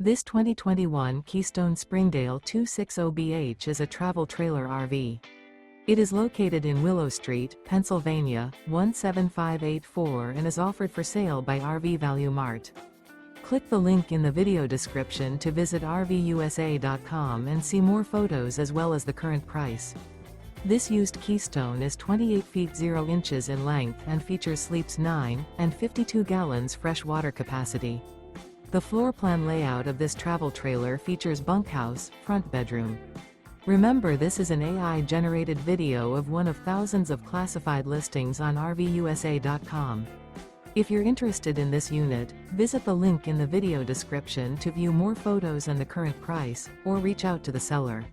This 2021 Keystone Springdale 260BH is a travel trailer RV. It is located in Willow Street, Pennsylvania, 17584 and is offered for sale by RV Value Mart. Click the link in the video description to visit RVUSA.com and see more photos as well as the current price. This used Keystone is 28 feet 0 inches in length and features sleeps 9 and 52 gallons fresh water capacity. The floor plan layout of this travel trailer features bunkhouse, front bedroom. Remember, this is an AI-generated video of one of thousands of classified listings on RVUSA.com. If you're interested in this unit, visit the link in the video description to view more photos and the current price, or reach out to the seller.